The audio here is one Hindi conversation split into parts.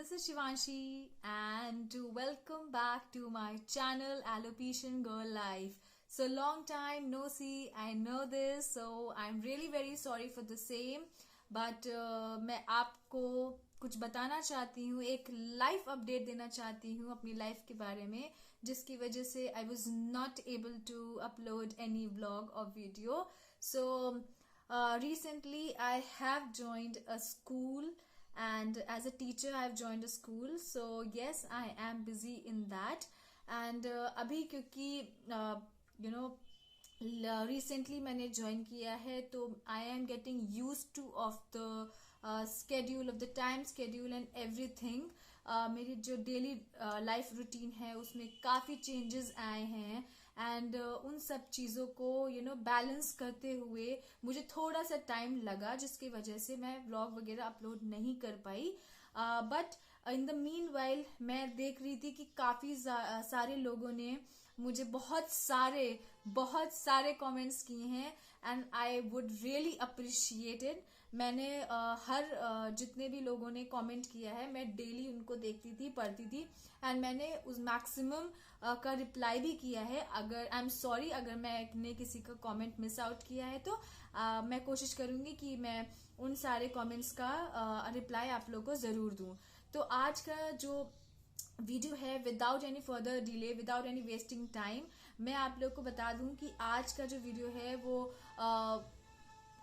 this is Shivanshi and welcome back to my channel Alopecian Girl Life. So long time no see, I know this, so I'm really very sorry for the same. But मैं आपको कुछ बताना चाहती हूँ, एक लाइफ अपडेट देना चाहती हूँ अपनी लाइफ के बारे में, जिसकी वजह से I was not able to upload any vlog or video. So recently I have joined a school, and as a teacher I have joined a school, so yes, I am busy in that. And अभी क्योंकि you know रिसेंटली मैंने ज्वाइन किया है, तो I am getting use two of the schedule, of the time schedule and everything. मेरी जो डेली लाइफ रूटीन है उसमें काफ़ी चेंजेस आए हैं, एंड उन सब चीज़ों को बैलेंस करते हुए मुझे थोड़ा सा टाइम लगा, जिसकी वजह से मैं व्लॉग वगैरह अपलोड नहीं कर पाई. But in the meanwhile मैं देख रही थी कि काफ़ी सारे लोगों ने मुझे बहुत सारे कमेंट्स किए हैं, and I would really appreciated. मैंने हर जितने भी लोगों ने कमेंट किया है, मैं डेली उनको देखती थी, पढ़ती थी, एंड मैंने उस मैक्सिमम का रिप्लाई भी किया है. अगर आई एम सॉरी अगर मैंने किसी का कमेंट मिस आउट किया है, तो मैं कोशिश करूंगी कि मैं उन सारे कमेंट्स का रिप्लाई आप लोगों को ज़रूर दूं. तो आज का जो वीडियो है, without any further delay, without any wasting time, मैं आप लोग को बता दूं कि आज का जो वीडियो है वो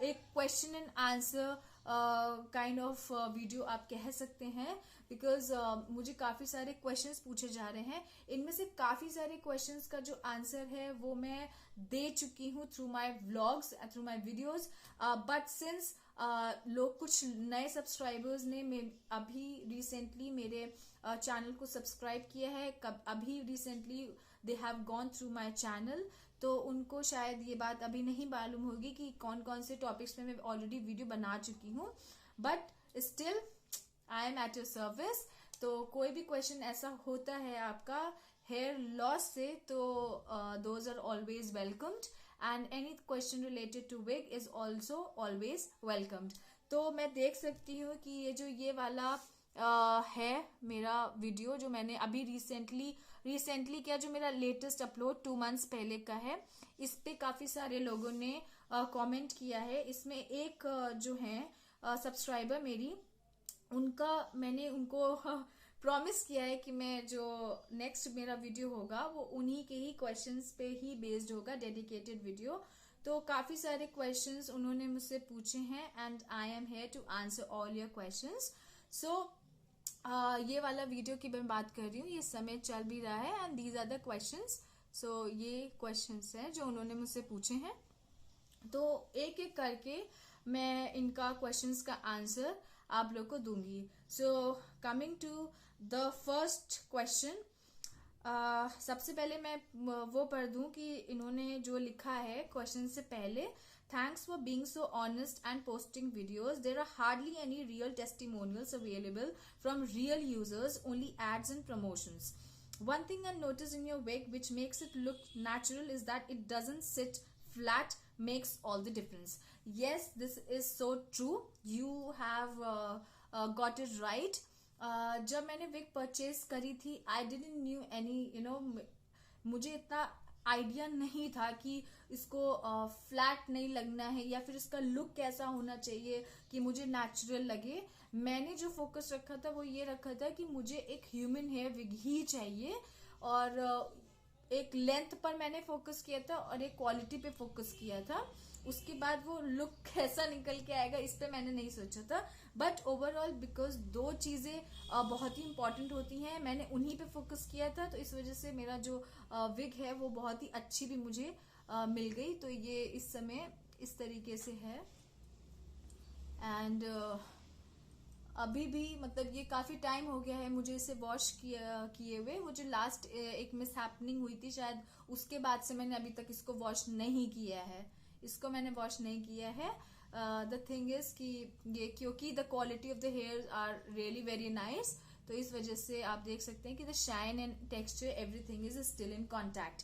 एक question and answer kind of video आप कह सकते हैं, बिकॉज मुझे काफ़ी सारे क्वेश्चंस पूछे जा रहे हैं. इनमें से काफ़ी सारे क्वेश्चंस का जो आंसर है वो मैं दे चुकी हूँ through my vlogs, through my videos. But since लोग कुछ नए सब्सक्राइबर्स ने अभी रिसेंटली मेरे चैनल को सब्सक्राइब किया है, अभी recently they have gone through my channel, तो उनको शायद ये बात अभी नहीं मालूम होगी कि कौन कौन से टॉपिक्स में मैं ऑलरेडी वीडियो बना चुकी हूँ. But still I am at your service. तो कोई भी क्वेश्चन ऐसा होता है आपका हेयर लॉस से, तो those are always welcomed, and any question related to wig is also always welcomed. तो मैं देख सकती हूँ कि ये वाला है मेरा वीडियो जो मैंने अभी रिसेंटली क्या, जो मेरा लेटेस्ट अपलोड 2 मंथ्स पहले का है. इस पे काफी सारे लोगों ने कमेंट किया है. इसमें एक जो है सब्सक्राइबर मेरी, मैंने उनको प्रॉमिस किया है कि मैं जो नेक्स्ट मेरा वीडियो होगा वो उन्हीं के ही क्वेश्चंस पे ही बेस्ड होगा, डेडिकेटेड वीडियो. तो काफी सारे क्वेश्चंस उन्होंने मुझसे पूछे हैं, and I am here to answer all your questions. So ये वाला वीडियो की मैं बात कर रही हूँ, ये समय चल भी रहा है, and these are the questions. So ये क्वेश्चंस हैं जो उन्होंने मुझसे पूछे हैं, तो एक एक करके मैं इनका क्वेश्चंस का आंसर आप लोग को दूंगी. So coming to the first question, सबसे पहले मैं वो पढ़ दूं कि इन्होंने जो लिखा है क्वेश्चन से पहले. Thanks for being so honest and posting videos. There are hardly any real testimonials available from real users, only ads and promotions. One thing I noticed in your wig which makes it look natural is that it doesn't sit flat, makes all the difference. Yes, this is so true. You have got it right. जब मैंने विग परचेज करी थी, आई डिडंट न्यू एनी मुझे इतना आइडिया नहीं था कि इसको फ्लैट नहीं लगना है या फिर इसका लुक कैसा होना चाहिए कि मुझे नेचुरल लगे. मैंने जो फोकस रखा था वो ये रखा था कि मुझे एक ह्यूमन हेयर विग ही चाहिए, और एक लेंथ पर मैंने फोकस किया था और एक क्वालिटी पे फोकस किया था. उसके बाद वो लुक कैसा निकल के आएगा इस पे मैंने नहीं सोचा था. बट ओवरऑल बिकॉज 2 चीजें बहुत ही इंपॉर्टेंट होती हैं, मैंने उन्हीं पे फोकस किया था, तो इस वजह से मेरा जो विग है वो बहुत ही अच्छी भी मुझे मिल गई. तो ये इस समय इस तरीके से है, एंड अभी भी मतलब ये काफी टाइम हो गया है मुझे इसे वॉश किए हुए. वो जो लास्ट एक मिस हैपनिंग हुई थी शायद, उसके बाद से मैंने अभी तक इसको वॉश नहीं किया है. द थिंग इज कि ये क्योंकि the quality of the hair are really very nice, तो इस वजह से आप देख सकते हैं कि the shine and texture everything is still in contact.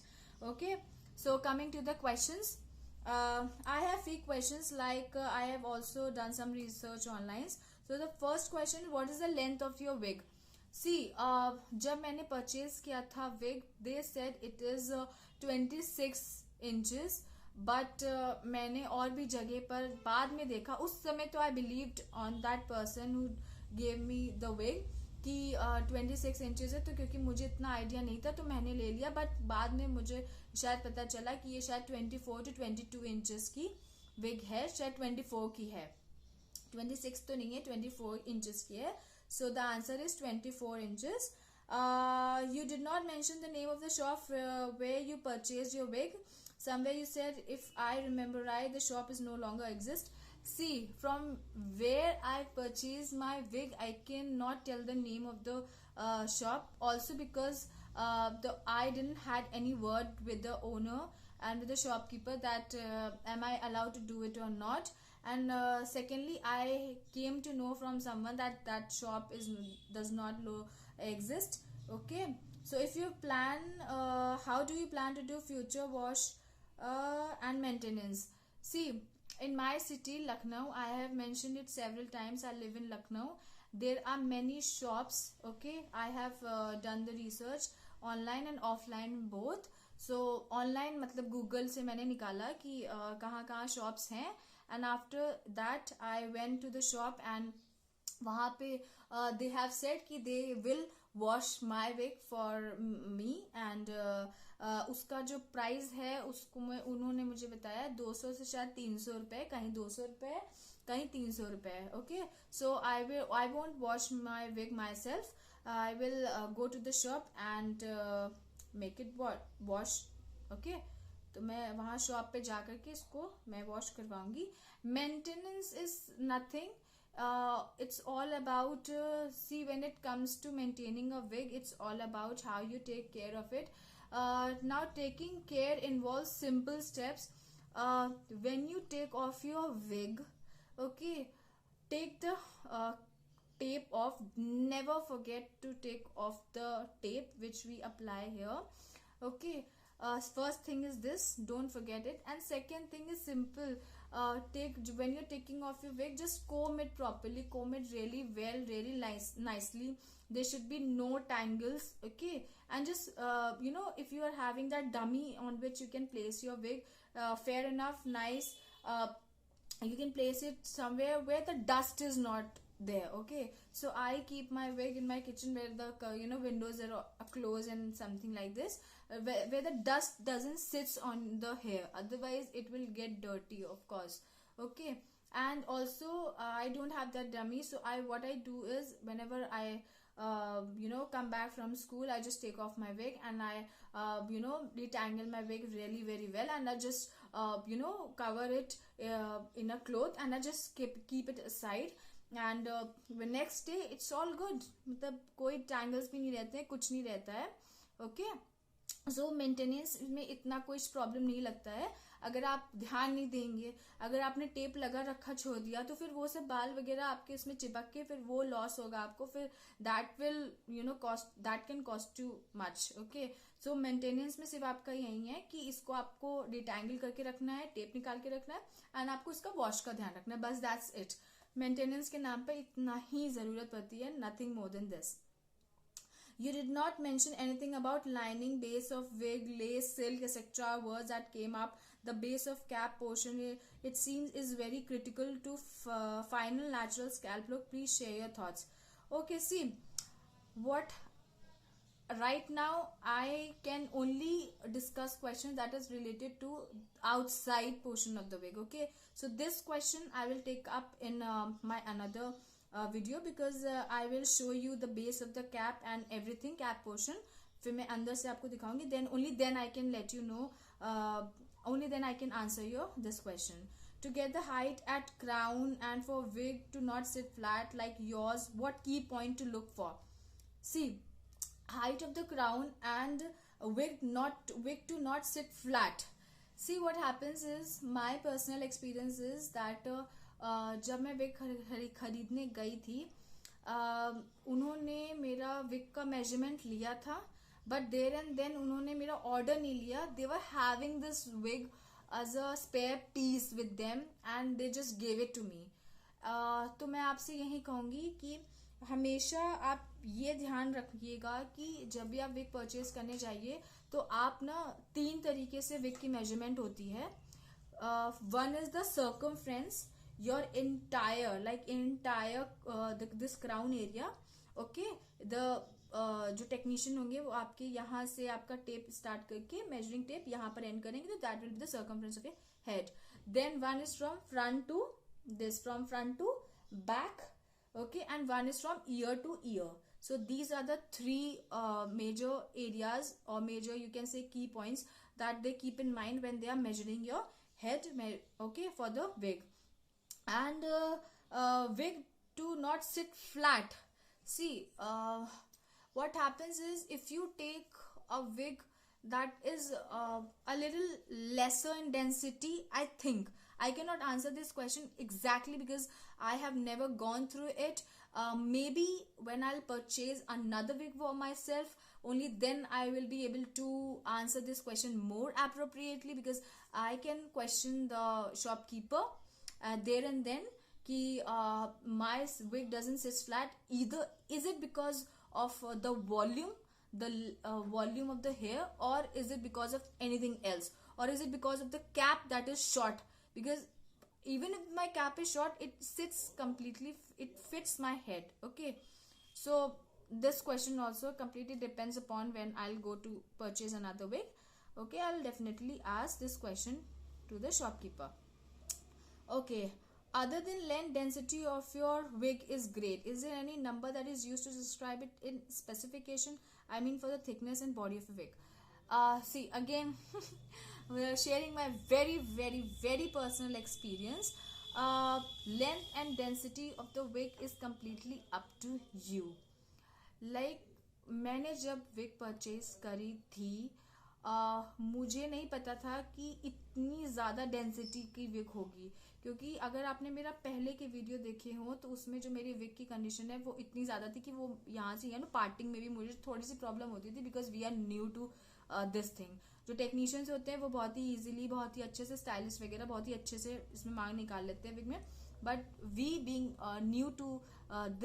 Okay, so coming to the questions, I have few questions, like I have also done some research online. So the first question, what is the length of your wig? See जब मैंने परचेज किया था wig, they said it is 26 inches, but मैंने और भी जगह पर बाद में देखा, उस समय तो I believed on that person who gave me the wig कि 26 इंचेस है, तो क्योंकि मुझे इतना आइडिया नहीं था तो मैंने ले लिया, बट बाद में मुझे शायद पता चला कि ये शायद 24 to 22 इंचेस की विग है, शायद 24 की है, 26 तो नहीं है, 24 इंचेस की है. So the answer is 24 inches. You did not mention the name of the shop where you purchased your wig. Somewhere you said, if I remember right, the shop is no longer exist. See, from where I purchased my wig, I cannot tell the name of the shop. Also because I didn't had any word with the owner and with the shopkeeper that am I allowed to do it or not. And secondly, I came to know from someone that that shop does not exist. Okay, so if you plan, how do you plan to do future wash and maintenance? See, in my city Lucknow, I have mentioned it several times, I live in Lucknow. There are many shops. Okay, I have done the research online and offline both. So online मतलब गूगल से मैंने निकाला कि कहाँ कहाँ shops हैं, and after that I went to the shop and वहाँ पे they have said कि they will wash my wig for me, and उसका जो प्राइस है उसको उन्होंने मुझे बताया 200 से शायद 300 रुपए, कहीं 200 रुपए, कहीं 300 रुपए. Okay, so I won't wash my wig myself. I will go to the shop and make it wash. Okay, तो मैं वहाँ शॉप पे जा करके इसको मैं वॉश करवाऊंगी. Maintenance is nothing. It's all about see, when it comes to maintaining a wig, it's all about how you take care of it. Now taking care involves simple steps. When you take off your wig, okay, take the tape off. Never forget to take off the tape which we apply here. Okay, first thing is this, don't forget it. And second thing is simple. When you're taking off your wig, just comb it properly, comb it really well, really nicely. There should be no tangles. Okay, and just if you are having that dummy on which you can place your wig, fair enough, nice, you can place it somewhere where the dust is not there. Okay, so I keep my wig in my kitchen where the windows are closed and something like this, where the dust doesn't sits on the hair, otherwise it will get dirty, of course. Okay, and also I don't have that dummy, so what I do is, whenever I come back from school, I just take off my wig and I detangle my wig really very well, and I just cover it in a cloth, and I just keep it aside. And the next day it's all good, मतलब कोई tangles भी नहीं रहते हैं, कुछ नहीं रहता है. ओके, सो मेंटेनेंस में इतना कोई प्रॉब्लम नहीं लगता है. अगर आप ध्यान नहीं देंगे, अगर आपने टेप लगा रखा छोड़ दिया, तो फिर वो सब बाल वगैरह आपके इसमें चिपक के फिर वो लॉस होगा आपको, फिर that can cost you much. Okay, so maintenance में सिर्फ आपका यही है कि इसको आपको डिटैंगल करके रखना है, टेप निकाल के रखना है, एंड आपको इसका वॉश का ध्यान रखना है, बस दैट्स इट. मेंटेनेंस के नाम पे इतना ही जरूरत पड़ती है, nothing more than this. You did not mention anything about lining, base of wig, lace, silk, etc. words that came up. The base of cap portion, it seems, is very critical to final natural scalp look. Please share your thoughts. Okay, see, what right now I can only discuss questions that is related to outside portion of the wig. Okay, so this question I will take up in my another video, because I will show you the base of the cap and everything, cap portion. फिर मैं अंदर से आपको दिखाऊंगी, then I can let you know, only then I can answer this question. To get the height at crown and for wig to not sit flat like yours, what key point to look for? See, height of the crown and wig to not sit flat. See, what happens is, my personal experience is that जब मैं विग खरीदने गई थी, उन्होंने मेरा विग का मेजरमेंट लिया था, बट देयर एंड देन उन्होंने मेरा ऑर्डर नहीं लिया. They were having this wig as a spare piece with them and they just gave it to me. तो मैं आपसे यही कहूँगी कि हमेशा आप ये ध्यान रखिएगा कि जब भी आप विग परचेज करने जाइए तो आप ना 3 तरीके से विग की मेजरमेंट होती है. One is the circumference, your entire this crown area. Okay, the जो टेक्नीशियन होंगे वो आपके यहाँ से आपका टेप स्टार्ट करके मेजरिंग टेप यहाँ पर एंड करेंगे, तो that will be the circumference of your head. Then one is from front to back, okay, and one is from ear to ear. So these are the three major areas, or major, you can say, key points that they keep in mind when they are measuring your head, okay, for the wig. And wig do not sit flat. See, what happens is, if you take a wig that is a little lesser in density, I think, I cannot answer this question exactly because I have never gone through it. Maybe when I'll purchase another wig for myself, only then I will be able to answer this question more appropriately, because I can question the shopkeeper there and then ki my wig doesn't sit flat. Either is it because of the volume, the volume of the hair, or is it because of anything else, or is it because of the cap that is short? Because even if my cap is short, it sits completely, it fits my head. Okay, so this question also completely depends upon when I'll go to purchase another wig. Okay, I'll definitely ask this question to the shopkeeper. Okay, other than length, density of your wig is great. Is there any number that is used to describe it in specification? I mean, for the thickness and body of a wig. See, again, we are sharing my very, very, very personal experience. Length and density of the wig is completely up to you. Like, मैंने जब wig purchase करी थी, मुझे नहीं पता था कि इतनी ज़्यादा डेंसिटी की विग होगी. क्योंकि अगर आपने मेरा पहले के वीडियो देखे हो तो उसमें जो मेरी विग की कंडीशन है वो इतनी ज़्यादा थी कि वो यहाँ से ना पार्टिंग में भी मुझे थोड़ी सी प्रॉब्लम होती थी, because we are new to this thing. जो टेक्नीशियंस होते हैं वो बहुत ही इजीली, बहुत ही अच्छे से, स्टाइलिस्ट वगैरह बहुत ही अच्छे से इसमें मांग निकाल लेते हैं विग में. But we being new to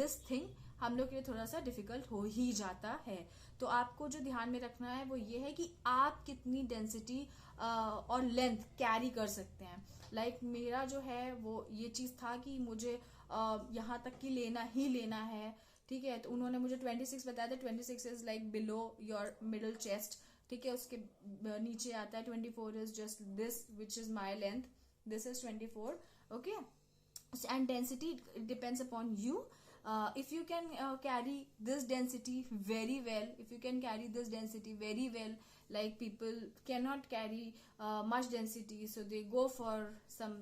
this thing, हम लोग के लिए थोड़ा सा डिफिकल्ट हो ही जाता है. तो आपको जो ध्यान में रखना है वो ये है कि आप कितनी डेंसिटी और लेंथ कैरी कर सकते हैं. लाइक मेरा जो है वो ये चीज़ था कि मुझे यहाँ तक की लेना ही लेना है. ठीक है, तो उन्होंने मुझे 26 बताया था. 26 is like below your middle chest. ठीक है, उसके नीचे आता है 24 is just this which is my length. This is 24. Okay, and density depends upon you. If you can carry this density very well, if you can carry this density very well, like people cannot carry much density, so they go for some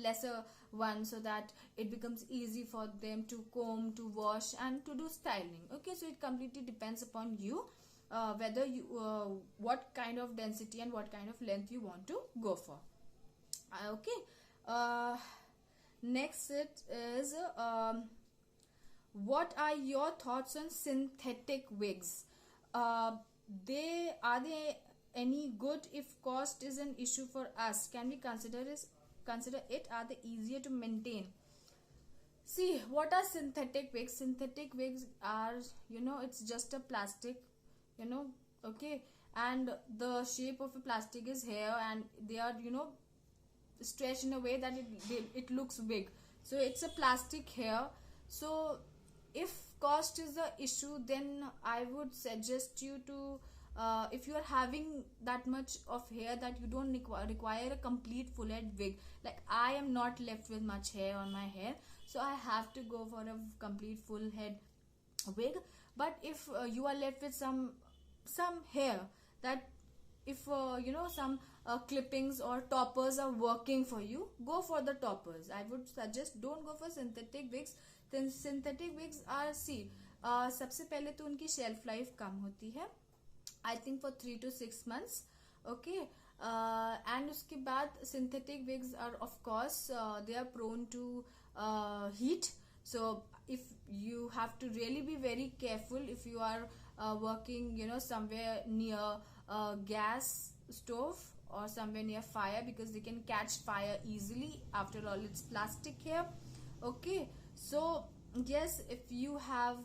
lesser one, so that it becomes easy for them to comb, to wash, and to do styling. Okay, so it completely depends upon you whether you what kind of density and what kind of length you want to go for. Okay, next it is what are your thoughts on synthetic wigs? Are they any good if cost is an issue for us? Can we consider it? Are they easier to maintain? See, what are synthetic wigs? Synthetic wigs are, it's just a plastic, okay, and the shape of a plastic is hair, and they are, stretched in a way that it looks big. So it's a plastic hair. So if cost is the issue, then I would suggest you to if you are having that much of hair that you don't require a complete full head wig, like I am not left with much hair on my hair, so I have to go for a complete full head wig. But if you are left with some hair that if some clippings or toppers are working for you, go for the toppers. I would suggest don't go for synthetic wigs. Then synthetic wigs are, see, सबसे पहले तो उनकी शेल्फ लाइफ कम होती है, I think for 3 to 6 months. Okay, and उसके बाद synthetic wigs are of course they are prone to heat. So if you have to really be very careful if you are working somewhere near gas stove or somewhere near fire, because they can catch fire easily. After all, it's plastic here. Okay, so yes, if you have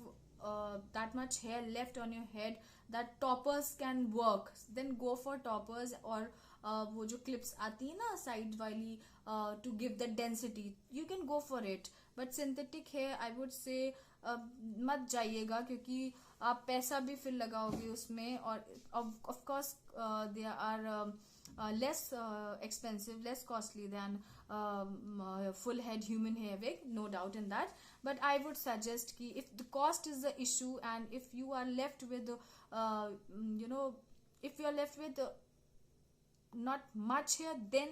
that much hair left on your head that toppers can work, then go for toppers. और वो जो clips आती है ना side वाली, to give the density, you can go for it. But synthetic hair I would say मत जाइएगा, क्योंकि आप पैसा भी फिर लगाओगे उसमें, और of course they are less expensive, less costly than full head human hair wig, no doubt in that. But I would suggest ki if the cost is the issue, and if you are left with if you are left with not much hair, then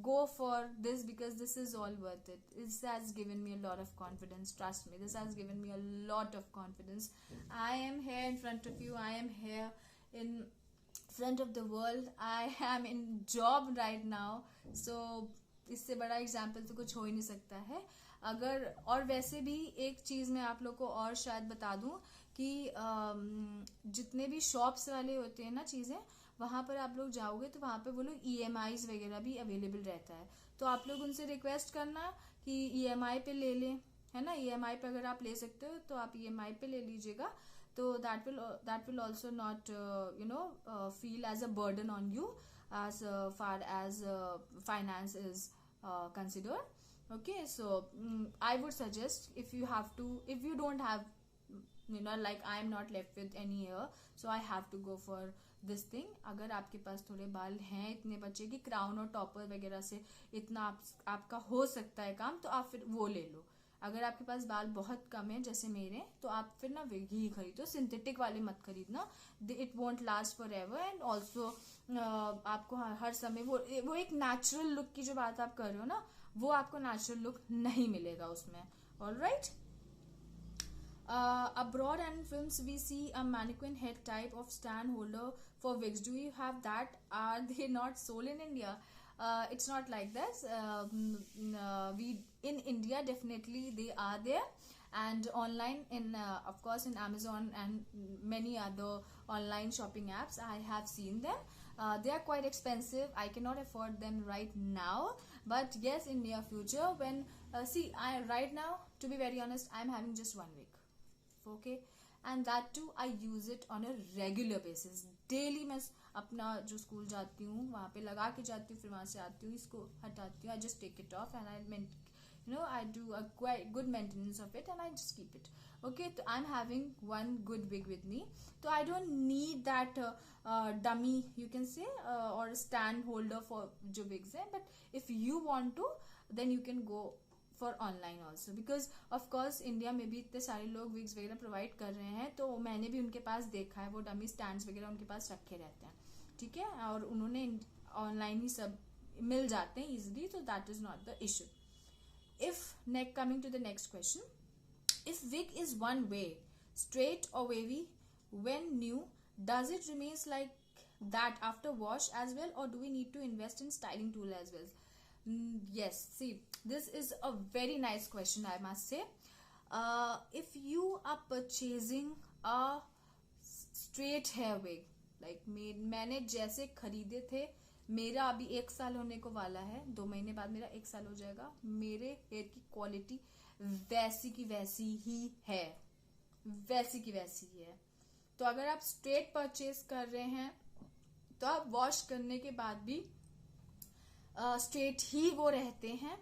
go for this, because this is all worth it. This has given me a lot of confidence, trust me, this has given me a lot of confidence. I am here in front of you, I am here in front of the world, I am in job right now, so इससे बड़ा एग्जाम्पल तो कुछ हो ही नहीं सकता है. अगर और वैसे भी एक चीज़ मैं आप लोग को और शायद बता दूं कि जितने भी शॉप्स वाले होते हैं ना चीज़ें, वहाँ पर आप लोग जाओगे तो वहाँ पे वो लोग EMIs वगैरह भी अवेलेबल रहता है. तो आप लोग उनसे रिक्वेस्ट करना कि EMI पे ले लें, है ना. EMI पे अगर आप ले सकते हो तो आप EMI पे ले लीजिएगा. तो that will also not feel as a burden on you as far as finance is considered. Okay, so I would suggest, if you don't have, like I am not left with any hair, so I have to go for this thing. अगर आपके पास थोड़े बाल हैं इतने बच्चे कि क्राउन और टॉपर वगैरह से इतना आपका हो सकता है काम, तो आप फिर वो ले लो. अगर आपके पास बाल बहुत कम है जैसे मेरे, तो आप फिर ना विग ही खरीदो, सिंथेटिक वाले मत खरीदना. It won't last for ever, and also आपको हर समय वो एक नेचुरल लुक की जो बात आप कर रहे हो ना, वो आपको नेचुरल लुक नहीं मिलेगा उसमें. Alright. Abroad and films we see a mannequin head type of stand holder for wigs. Do you have that? Are they not sold in India? It's not like this. We in India definitely they are there, and online in of course in Amazon and many other online shopping apps I have seen them. They are quite expensive. I cannot afford them right now, but yes, in near future when right now, to be very honest, I'm having just one wig. Okay, and that too I use it on a regular basis. Daily मैं अपना जो स्कूल जाती हूँ वहाँ पे लगा के जाती हूँ, फिर वहाँ से आती हूँ, इसको हटाती हूँ, I just take it off and I do a quite good maintenance of it and I just keep it. Okay, so I'm having one good wig with me, so I don't need that dummy, you can say, or stand holder for जो wigs है. But if you want to, then you can go for online also, because of course India में भी इतने सारे लोग विग्स वगैरह प्रोवाइड कर रहे हैं, तो मैंने भी उनके पास देखा है, वो डमी स्टैंड्स वगैरह उनके पास रखे रहते हैं. ठीक है, और उन्होंने ऑनलाइन ही सब मिल जाते हैं easily, so that is not the issue. If coming to the next question, if wig is one way, straight or wavy when new, does it remains like that after wash as well, or do we need to invest in styling tool as well? Yes, see, this is a very nice question, I must say. If you are purchasing a straight hair wig, like मैंने जैसे खरीदे थे, मेरा अभी 1 साल होने को वाला है, 2 महीने बाद मेरा 1 साल हो जाएगा. मेरे हेयर की क्वालिटी वैसी की वैसी ही है, वैसी की वैसी ही है. तो अगर आप स्ट्रेट परचेज कर रहे हैं तो आप वॉश करने के बाद भी स्ट्रेट ही वो रहते हैं.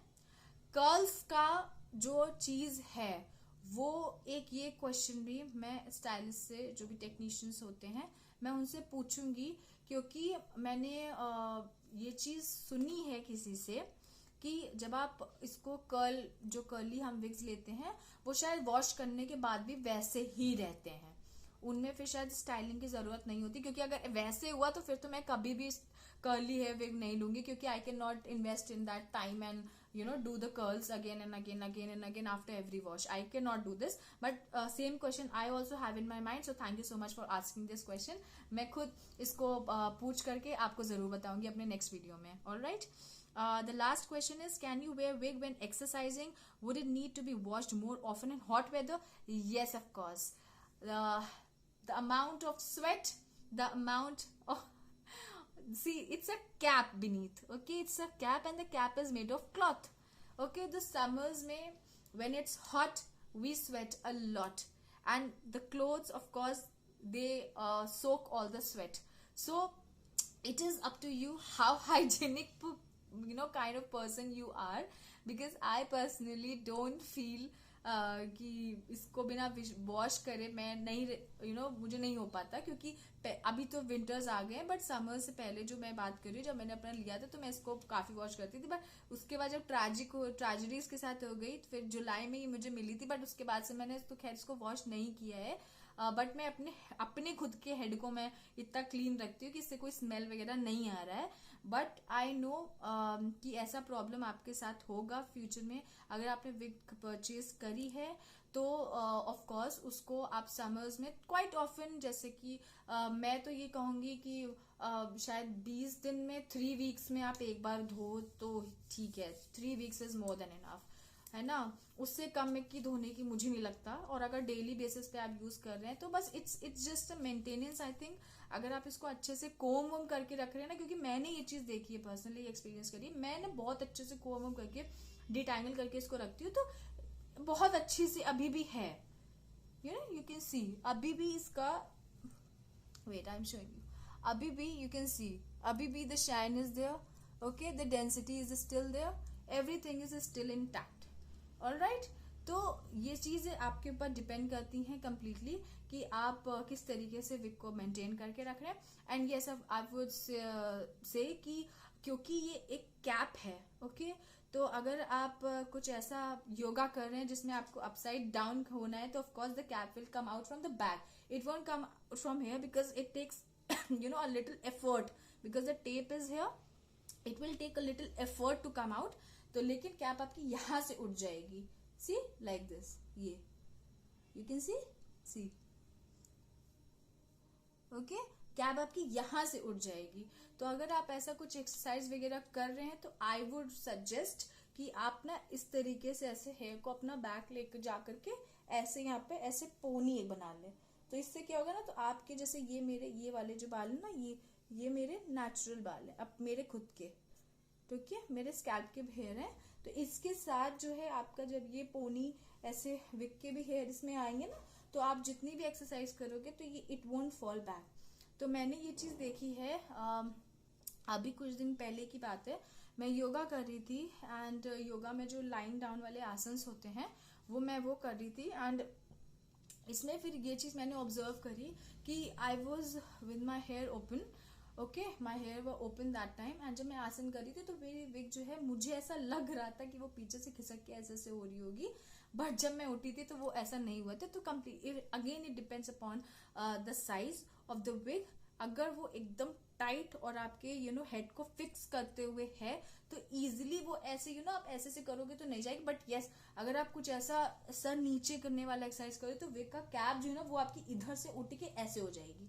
कर्ल्स का जो चीज है वो एक, ये क्वेश्चन भी मैं स्टाइलिस्ट से जो भी टेक्नीशियंस होते हैं मैं उनसे पूछूंगी, क्योंकि मैंने ये चीज सुनी है किसी से कि जब आप इसको जो कर्ली हम विग्स लेते हैं वो शायद वॉश करने के बाद भी वैसे ही रहते हैं, उनमें फिर शायद स्टाइलिंग की जरूरत नहीं होती. क्योंकि अगर वैसे हुआ तो फिर तो मैं कभी भी कर्ली हेयर विग नहीं लूंगी, क्योंकि I can not invest in that time and do the curls again and again and again after every wash. I cannot do this. But same question I also have in my mind, so thank you so much for asking this question. मैं खुद इसको पूछ करके आपको जरूर बताऊंगी अपने next video में. All right. The last question is, can you wear wig when exercising? Would it need to be washed more often in hot weather? Yes, of course. The amount of sweat, the amount of see, it's a cap beneath. Okay, it's a cap and the cap is made of cloth. Okay, the summers may, when it's hot, we sweat a lot, and the clothes, of course, they soak all the sweat. So it is up to you how hygienic kind of person you are, because I personally don't feel कि इसको बिना वॉश करे मैं नहीं, मुझे नहीं हो पाता, क्योंकि अभी तो विंटर्स आ गए हैं, बट समर से पहले जो मैं बात कर रही हूँ, जब मैंने अपना लिया था तो मैं इसको काफी वॉश करती थी, बट उसके बाद जब ट्रेजेडी इसके साथ हो गई, फिर जुलाई में ही मुझे मिली थी, बट उसके बाद से मैंने तो खैर इसको वॉश नहीं किया है। बट मैं अपने खुद के हेड को मैं इतना क्लीन रखती हूँ कि इससे कोई स्मेल वगैरह नहीं आ रहा है। बट आई नो कि ऐसा प्रॉब्लम आपके साथ होगा फ्यूचर में। अगर आपने विग परचेज करी है तो ऑफ कोर्स उसको आप समर्स में क्वाइट ऑफन, जैसे कि मैं तो ये कहूंगी कि शायद 20 दिन में 3 वीक्स में आप एक बार धो तो ठीक है। 3 weeks is more than enough, है ना। उससे कम में की धोने की मुझे नहीं लगता। और अगर डेली बेसिस पे आप यूज कर रहे हैं तो बस it's just a maintenance. I think अगर आप इसको अच्छे से कोम वोम करके रख रहे हैं ना, क्योंकि मैंने ये चीज देखी है, पर्सनली एक्सपीरियंस करी, मैंने बहुत अच्छे से कोम वोम करके डिटैंगल करके इसको रखती हूँ, तो बहुत अच्छी सी अभी भी है। यू कैन सी अभी भी इसका, wait I am showing you, अभी भी यू कैन सी अभी भी the shine is there, okay, the density is still there, everything is still intact. Alright, तो ये चीजें आपके ऊपर डिपेंड करती हैं कम्प्लीटली कि आप किस तरीके से विग को मेंटेन करके रख रहे हैं। एंड ये सब आई वुड से कि क्योंकि ये एक कैप है, ओके, तो अगर आप कुछ ऐसा योगा कर रहे हैं जिसमें आपको अपसाइड डाउन होना है, तो of course the cap will come out from the back, it won't come from here, because it takes a little effort, because the tape is here, it will take a little effort to come out। तो लेकिन कैप आपकी यहां से उठ जाएगी, सी लाइक दिस, ये you can C okay, cap आपकी यहां से उठ जाएगी। तो अगर आप ऐसा कुछ एक्सरसाइज वगैरह कर रहे हैं तो आई वुड सजेस्ट कि आप ना इस तरीके से ऐसे हेयर को अपना बैक लेकर जा करके ऐसे यहाँ पे ऐसे पोनी एक बना ले। तो इससे क्या होगा ना, तो आपके जैसे ये वाले जो बाल है ना, ये मेरे नेचुरल बाल है, अब मेरे खुद के, ठीक है, मेरे स्कैल्प के हेयर हैं। तो इसके साथ जो है आपका जब ये पोनी ऐसे विग के भी हेयर इसमें आएंगे ना, तो आप जितनी भी एक्सरसाइज करोगे तो ये इट वोंट फॉल बैक। तो मैंने ये चीज देखी है, अभी कुछ दिन पहले की बात है, मैं योगा कर रही थी, एंड योगा में जो लाइन डाउन वाले आसन्स होते हैं वो कर रही थी। एंड इसमें फिर ये चीज मैंने ऑब्जर्व करी कि I was with my hair open, okay, my hair were open that time, and जब मैं आसन कर रही थी तो मेरी विग जो है, मुझे ऐसा लग रहा था कि वो पीछे से खिसक के ऐसे हो रही होगी, बट जब मैं उठी थी तो वो ऐसा नहीं हुआ था। तो complete again it depends upon the size of the wig. अगर वो एकदम टाइट और आपके हेड को फिक्स करते हुए है तो इजिली वो ऐसे आप ऐसे से करोगे तो नहीं जाएगी। बट यस, अगर आप कुछ ऐसा सर नीचे करने वाला एक्सरसाइज करोगे तो विग का कैप जो है ना वो आपकी इधर से उठ के ऐसे हो जाएगी।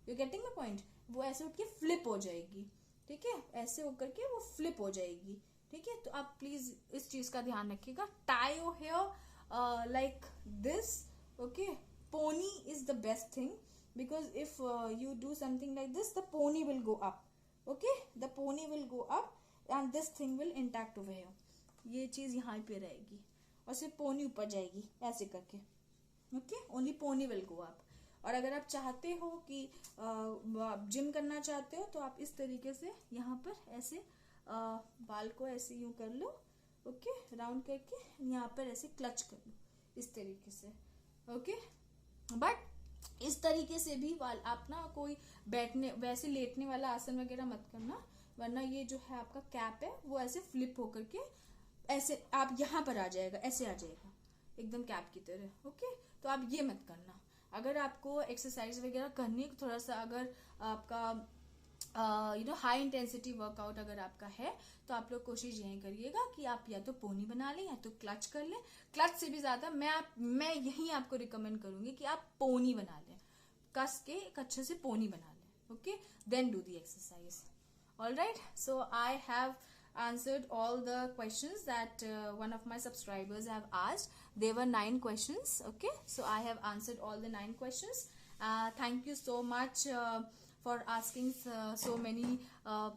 You getting my point? वो ऐसे उठ के फ्लिप हो जाएगी, ठीक है, ऐसे होकर के वो फ्लिप हो जाएगी, ठीक है। तो आप प्लीज इस चीज का ध्यान रखिएगा। Tie your hair like this, okay, pony is the best thing, because if you do something like this, the pony will go up, okay, the pony will go up and this thing will intact over here। ये चीज यहाँ पे रहेगी और सिर्फ पोनी ऊपर जाएगी ऐसे करके, okay, only pony will go up। और अगर आप चाहते हो कि जिम करना चाहते हो तो आप इस तरीके से यहाँ पर ऐसे बाल को ऐसे यूं कर लो, ओके, राउंड करके यहाँ पर ऐसे क्लच कर लो इस तरीके से, ओके। बट इस तरीके से भी आप ना कोई बैठने वैसे लेटने वाला आसन वगैरह मत करना, वरना ये जो है आपका कैप है वो ऐसे फ्लिप होकर के ऐसे आप यहाँ पर आ जाएगा, ऐसे आ जाएगा एकदम कैप की तरह, ओके। तो आप ये मत करना। अगर आपको एक्सरसाइज वगैरह करनी थोड़ा सा, अगर आपका हाई इंटेंसिटी वर्कआउट अगर आपका है तो आप लोग कोशिश यही करिएगा कि आप या तो पोनी बना लें या तो क्लच कर लें। क्लच से भी ज्यादा मैं यही आपको रिकमेंड करूंगी कि आप पोनी बना लें, कस के एक अच्छे से पोनी बना लें, okay, then do the exercise. Alright, so I have answered all the questions that one of my subscribers have asked. There were 9 questions, okay, so I have answered all the 9 questions. Thank you so much for asking so many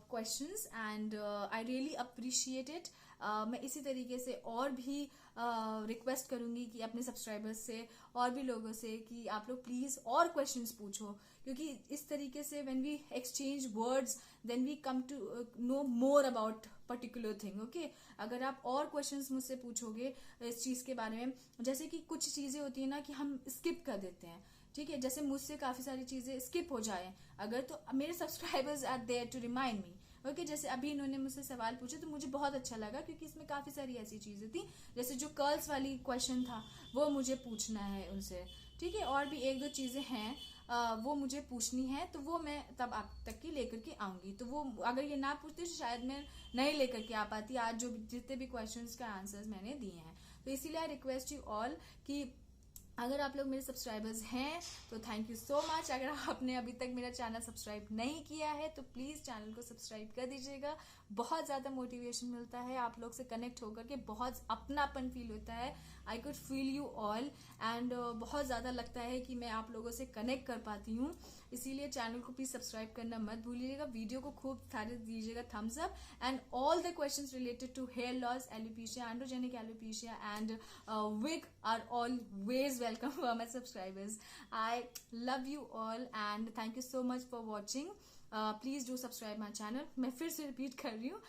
questions, and I really appreciate it, मैं इसी तरीके से और भी रिक्वेस्ट करूंगी कि अपने सब्सक्राइबर्स से और भी लोगों से कि आप लोग प्लीज और क्वेश्चंस पूछो, क्योंकि इस तरीके से when we exchange words then we come to know more about particular thing. Okay, अगर आप और क्वेश्चंस मुझसे पूछोगे इस चीज के बारे में, जैसे कि कुछ चीजें होती है ना कि हम स्किप कर देते हैं, ठीक है, जैसे मुझसे काफी सारी चीजें स्किप हो जाए अगर, तो मेरे subscribers are there to remind me. Okay, जैसे अभी इन्होंने मुझसे सवाल पूछे तो मुझे बहुत अच्छा लगा, क्योंकि इसमें काफी सारी ऐसी चीजें थी, जैसे जो कर्ल्स वाली क्वेश्चन था वो मुझे पूछना है उनसे, ठीक है, और भी एक दो चीजें हैं वो मुझे पूछनी है, तो वो मैं तब आप तक की लेकर के आऊंगी। तो वो अगर ये ना पूछते तो शायद मैं नहीं लेकर के आ पाती आज जो जितने भी क्वेश्चंस का आंसर्स मैंने दिए हैं। तो इसीलिए आई रिक्वेस्ट यू ऑल कि अगर आप लोग मेरे सब्सक्राइबर्स हैं तो थैंक यू सो मच। अगर आपने अभी तक मेरा चैनल सब्सक्राइब नहीं किया है तो प्लीज चैनल को सब्सक्राइब कर दीजिएगा। बहुत ज्यादा मोटिवेशन मिलता है आप लोग से कनेक्ट होकर के, बहुत अपनापन फील होता है। I could feel you all and बहुत ज्यादा लगता है कि मैं आप लोगों से कनेक्ट कर पाती हूँ, इसीलिए चैनल को प्लीज सब्सक्राइब करना मत भूलिएगा, वीडियो को खूब सारे दीजिएगा thumbs up, and all the questions related to hair loss, alopecia, androgenic alopecia and wig are always welcome for my subscribers. I love you all and thank you so much for watching. Please do subscribe my channel. मैं फिर से रिपीट कर रही हूँ,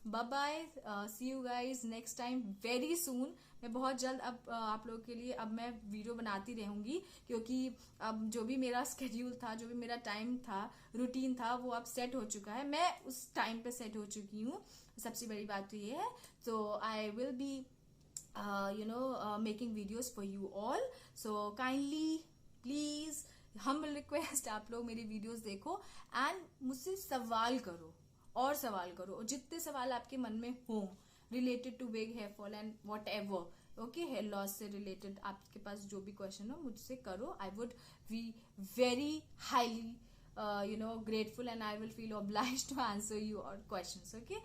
bye bye, see you guys next time very soon. मैं बहुत जल्द अब आप लोगों के लिए अब मैं वीडियो बनाती रहूंगी, क्योंकि अब जो भी मेरा स्केड्यूल था, जो भी मेरा टाइम था, रूटीन था, वो अब सेट हो चुका है, मैं उस टाइम पे सेट हो चुकी हूँ। सबसे बड़ी बात तो ये है, तो I will be making videos for you all, so kindly please humble request आप लोग मेरी वीडियोस देखो एंड मुझसे सवाल करो और सवाल करो, जितने सवाल आपके मन में हो related to wig, hair fall and whatever, okay, hair loss से रिलेटेड आपके पास जो भी क्वेश्चन हो मुझसे करो। I would be very highly grateful and I will feel obliged to answer your questions. Okay,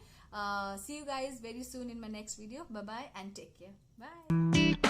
see you guys very soon in my next video. Bye bye and take care. Bye.